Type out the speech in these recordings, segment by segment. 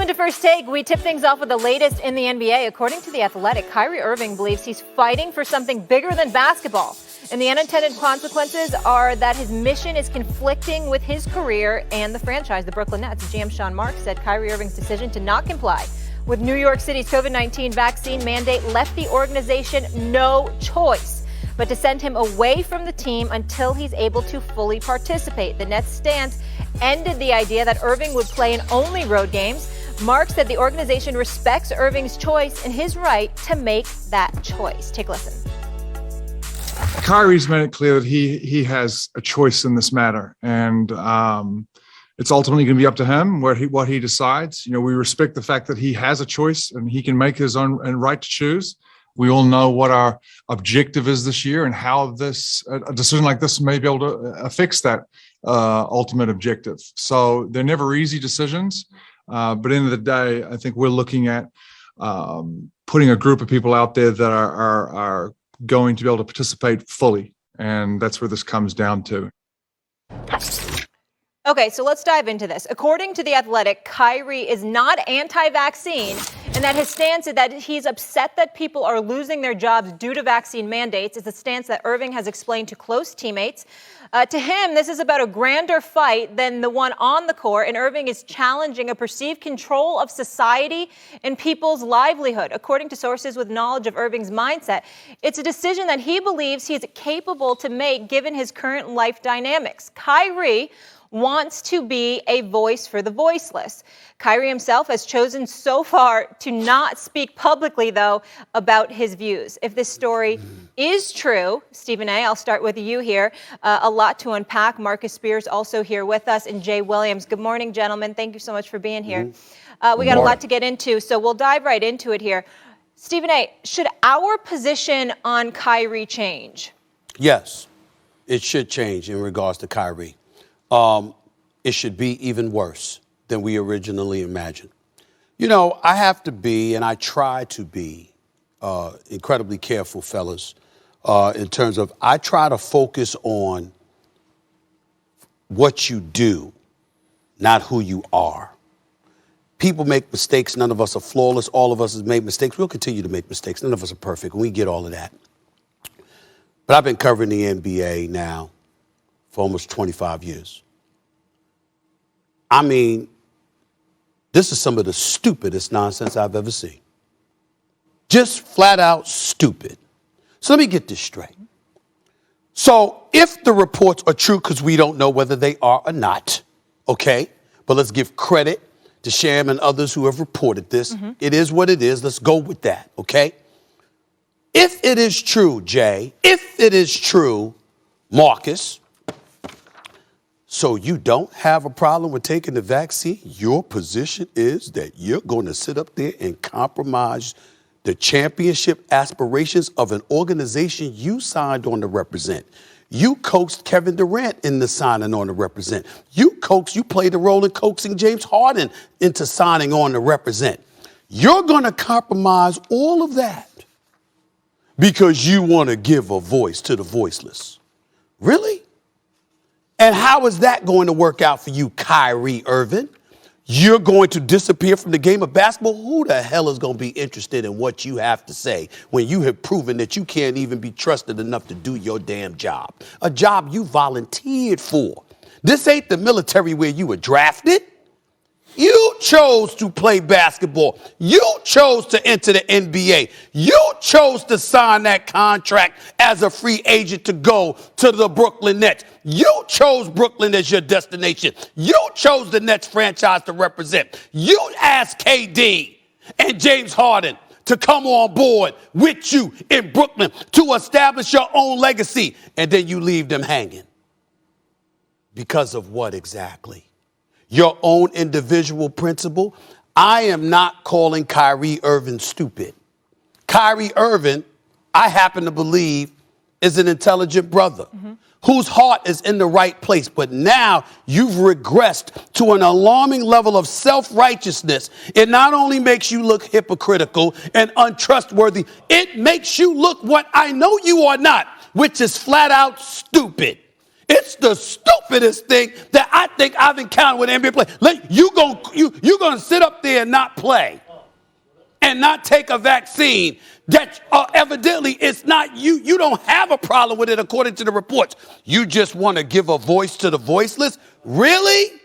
to First Take. We tip things off with the latest in the NBA. According to The Athletic, Kyrie Irving believes he's fighting for something bigger than basketball. And the unintended consequences are that his mission is conflicting with his career and the franchise, the Brooklyn Nets. GM Sean Marks said Kyrie Irving's decision to not comply with New York City's COVID-19 vaccine mandate left the organization no choice but to send him away from the team until he's able to fully participate. The Nets' stance ended the idea that Irving would play in only road games. Mark said the organization respects Irving's choice and his right to make that choice. Take a listen. Kyrie's made it clear that he has a choice in this matter, and it's ultimately going to be up to him what he decides. You know, we respect the fact that he has a choice and he can make his own and right to choose. We all know what our objective is this year and how a decision like this may be able to affect that ultimate objective. So they're never easy decisions, but at the end of the day, I think we're looking at putting a group of people out there that are going to be able to participate fully, and that's where this comes down to. Okay, so let's dive into this. According to The Athletic, Kyrie is not anti-vaccine, and that his stance is that he's upset that people are losing their jobs due to vaccine mandates. It's a stance that Irving has explained to close teammates. To him, this is about a grander fight than the one on the court, and Irving is challenging a perceived control of society and people's livelihood. According to sources with knowledge of Irving's mindset, it's a decision that he believes he's capable to make given his current life dynamics. Kyrie wants to be a voice for the voiceless. Kyrie himself has chosen so far to not speak publicly, though, about his views. If this story is true, Stephen A., I'll start with you here. A lot to unpack. Marcus Spears also here with us, and Jay Williams. Good morning, gentlemen. Thank you so much for being here. We got a lot to get into, so we'll dive right into it here. Stephen A., should our position on Kyrie change? Yes, it should change in regards to Kyrie. It should be even worse than we originally imagined. You know, I have to be, and I try to be, incredibly careful, fellas, in terms of I try to focus on what you do, not who you are. People make mistakes. None of us are flawless. All of us have made mistakes. We'll continue to make mistakes. None of us are perfect, and we get all of that. But I've been covering the NBA now for almost 25 years. I mean, this is some of the stupidest nonsense I've ever seen. Just flat out stupid. So let me get this straight. So if the reports are true, because we don't know whether they are or not, okay, but let's give credit to Sham and others who have reported this. It is what it is. Let's go with that, okay? If it is true, Jay, if it is true, Marcus, so you don't have a problem with taking the vaccine? Your position is that you're going to sit up there and compromise the championship aspirations of an organization you signed on to represent. You coaxed Kevin Durant into signing on to represent. You played the role in coaxing James Harden into signing on to represent. You're going to compromise all of that because you want to give a voice to the voiceless. Really? And how is that going to work out for you, Kyrie Irving? You're going to disappear from the game of basketball? Who the hell is going to be interested in what you have to say when you have proven that you can't even be trusted enough to do your damn job? A job you volunteered for. This ain't the military where you were drafted. You chose to play basketball. You chose to enter the NBA. You chose to sign that contract as a free agent to go to the Brooklyn Nets. You chose Brooklyn as your destination. You chose the Nets franchise to represent. You asked KD and James Harden to come on board with you in Brooklyn to establish your own legacy. And then you leave them hanging. Because of what exactly? Your own individual principle. I am not calling Kyrie Irving stupid. Kyrie Irving, I happen to believe, is an intelligent brother whose heart is in the right place. But now you've regressed to an alarming level of self-righteousness. It not only makes you look hypocritical and untrustworthy, it makes you look what I know you are not, which is flat out stupid. It's the stupidest thing that I think I've encountered with an NBA player. You gonna sit up there and not play and not take a vaccine that evidently it's not you. You don't have a problem with it according to the reports. You just want to give a voice to the voiceless? Really?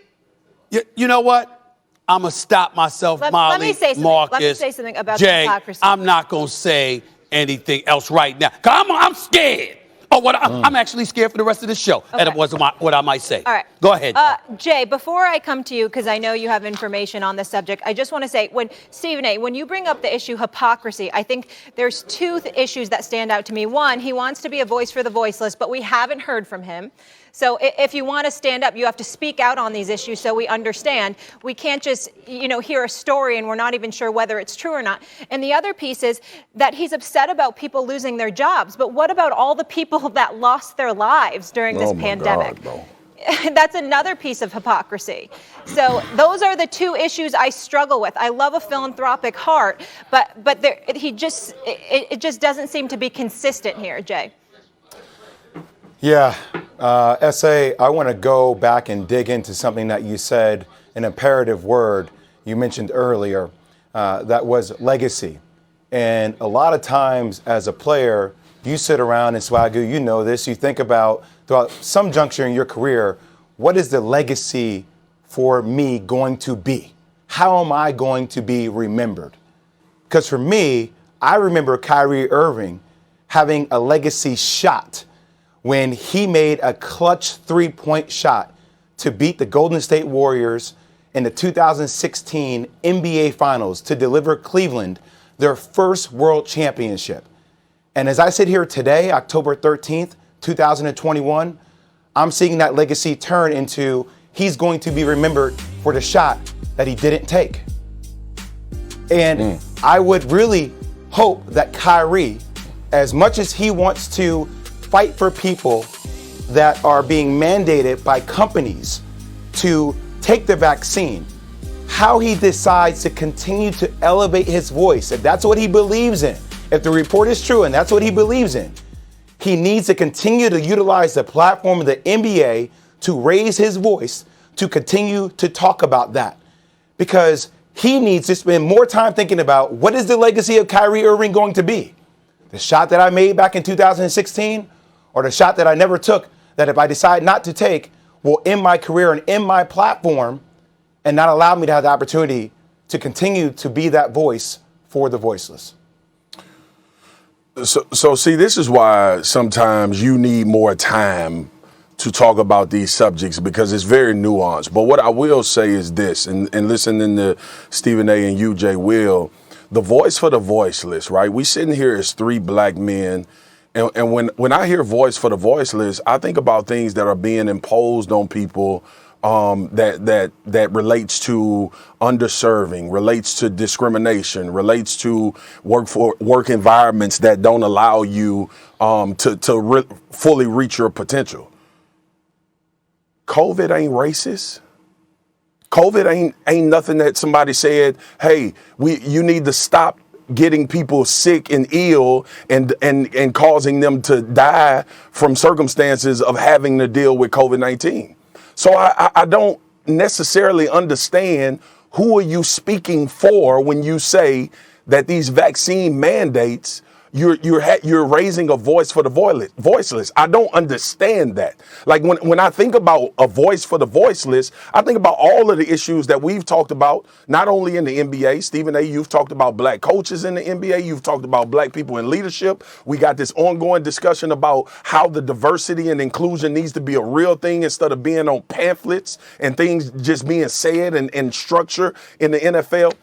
You know what? I'm going to stop myself, Molly, let me say something. Marcus, Let me say something about Jay, hypocrisy. I'm not going to say anything else right now because I'm scared. I'm actually scared for the rest of the show. Okay. And it wasn't what I might say. All right. Go ahead. Jay, before I come to you, because I know you have information on this subject, I just want to say, Stephen A., when you bring up the issue hypocrisy, I think there's two issues that stand out to me. One, he wants to be a voice for the voiceless, but we haven't heard from him. So if you want to stand up, you have to speak out on these issues so we understand. We can't just, hear a story and we're not even sure whether it's true or not. And the other piece is that he's upset about people losing their jobs. But what about all the people that lost their lives during this pandemic? God, no. That's another piece of hypocrisy. So those are the two issues I struggle with. I love a philanthropic heart, but it just doesn't seem to be consistent here, Jay. Yeah, S.A., I want to go back and dig into something that you said, an imperative word you mentioned earlier, that was legacy. And a lot of times as a player, you sit around and Swagoo, you know this, you think about throughout some juncture in your career, what is the legacy for me going to be? How am I going to be remembered? Because for me, I remember Kyrie Irving having a legacy shot when he made a clutch three-point shot to beat the Golden State Warriors in the 2016 NBA Finals to deliver Cleveland their first world championship. And as I sit here today, October 13th, 2021, I'm seeing that legacy turn into he's going to be remembered for the shot that he didn't take. And I would really hope that Kyrie, as much as he wants to fight for people that are being mandated by companies to take the vaccine, how he decides to continue to elevate his voice, if that's what he believes in, if the report is true and that's what he believes in, he needs to continue to utilize the platform of the NBA to raise his voice, to continue to talk about that. Because he needs to spend more time thinking about what is the legacy of Kyrie Irving going to be? The shot that I made back in 2016, or the shot that I never took, that if I decide not to take, will end my career and end my platform and not allow me to have the opportunity to continue to be that voice for the voiceless. So see, this is why sometimes you need more time to talk about these subjects because it's very nuanced. But what I will say is this, and listening to Stephen A. and you, Jay Will, the voice for the voiceless, right? We sitting here as three black men. And when I hear voice for the voiceless, I think about things that are being imposed on people that relates to underserving, relates to discrimination, relates to work environments that don't allow you to fully reach your potential. COVID ain't racist. COVID ain't nothing that somebody said, hey, you need to stop getting people sick and ill and causing them to die from circumstances of having to deal with COVID-19. So I don't necessarily understand who are you speaking for when you say that these vaccine mandates, you're raising a voice for the voiceless. I don't understand that. Like when I think about a voice for the voiceless, I think about all of the issues that we've talked about, not only in the NBA. Stephen A., you've talked about black coaches in the NBA. You've talked about black people in leadership. We got this ongoing discussion about how the diversity and inclusion needs to be a real thing instead of being on pamphlets and things just being said and structure in the NFL.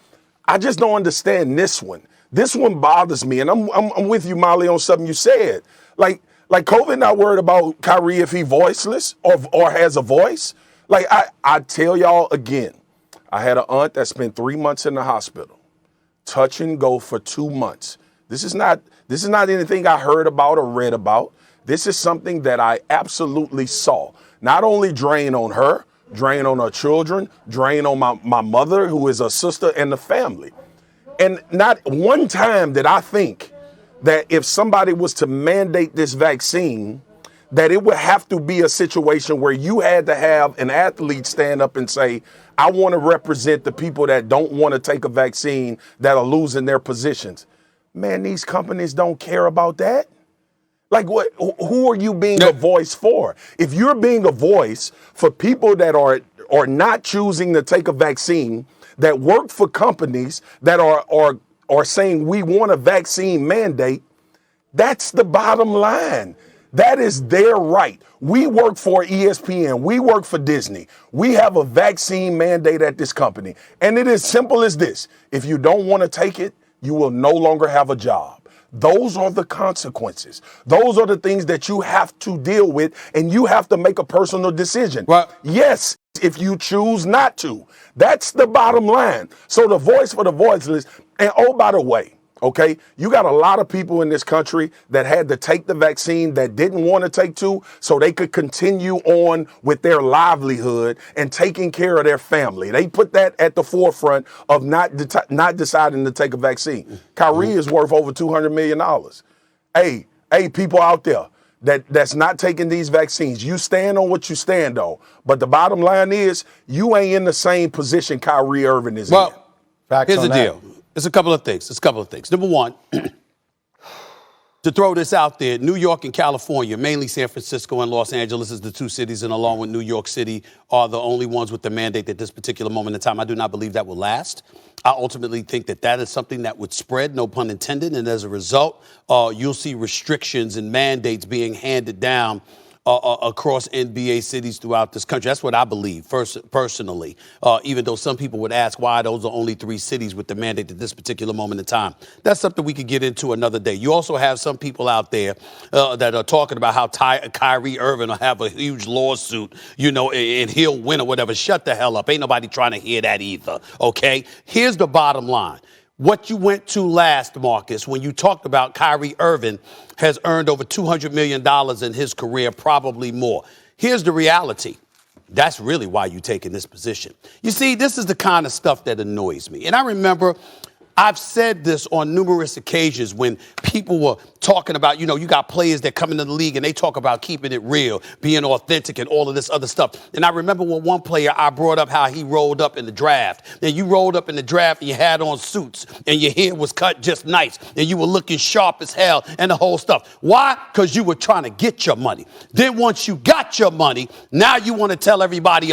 I just don't understand this one. This one bothers me, and I'm with you, Molly, on something you said. Like COVID not worried about Kyrie if he voiceless or has a voice. Like I tell y'all again, I had an aunt that spent 3 months in the hospital, touch and go for 2 months. This is not anything I heard about or read about. This is something that I absolutely saw. Not only drain on her, drain on her children, drain on my mother, who is a sister, and the family. And not one time did I think that if somebody was to mandate this vaccine, that it would have to be a situation where you had to have an athlete stand up and say, I want to represent the people that don't want to take a vaccine that are losing their positions. Man, these companies don't care about that. Like, what? Who are you being a voice for? If you're being a voice for people that are not choosing to take a vaccine, that work for companies that are saying we want a vaccine mandate, that's the bottom line. That is their right. We work for ESPN. We work for Disney. We have a vaccine mandate at this company. And it is simple as this. If you don't want to take it, you will no longer have a job. Those are the consequences. Those are the things that you have to deal with, and you have to make a personal decision. Well, yes, if you choose not to. That's the bottom line. So the voice for the voiceless. And oh, by the way, okay, you got a lot of people in this country that had to take the vaccine that didn't want to take to so they could continue on with their livelihood and taking care of their family. They put that at the forefront of not deciding to take a vaccine. Kyrie is worth over $200 million. Hey, people out there that's not taking these vaccines, you stand on what you stand on. But the bottom line is you ain't in the same position Kyrie Irving is in. Well, Facts here's on the that. deal. It's a couple of things. Number one, to throw this out there, New York and California, mainly San Francisco and Los Angeles is the two cities, and along with New York City are the only ones with the mandate at this particular moment in time. I do not believe that will last. I ultimately think that is something that would spread, no pun intended, and as a result, you'll see restrictions and mandates being handed down across NBA cities throughout this country. That's what I believe, personally, even though some people would ask why those are only 3 cities with the mandate at this particular moment in time. That's something we could get into another day. You also have some people out there that are talking about how Kyrie Irving will have a huge lawsuit, and he'll win or whatever. Shut the hell up. Ain't nobody trying to hear that either, okay? Here's the bottom line. What you went to last, Marcus, when you talked about Kyrie Irving has earned over $200 million in his career, probably more. Here's the reality. That's really why you're taking this position. You see, this is the kind of stuff that annoys me. And I remember I've said this on numerous occasions when people were talking about, you got players that come into the league and they talk about keeping it real, being authentic and all of this other stuff. And I remember when one player, I brought up how he rolled up in the draft. And you rolled up in the draft and you had on suits and your hair was cut just nice and you were looking sharp as hell and the whole stuff. Why? Because you were trying to get your money. Then once you got your money, now you want to tell everybody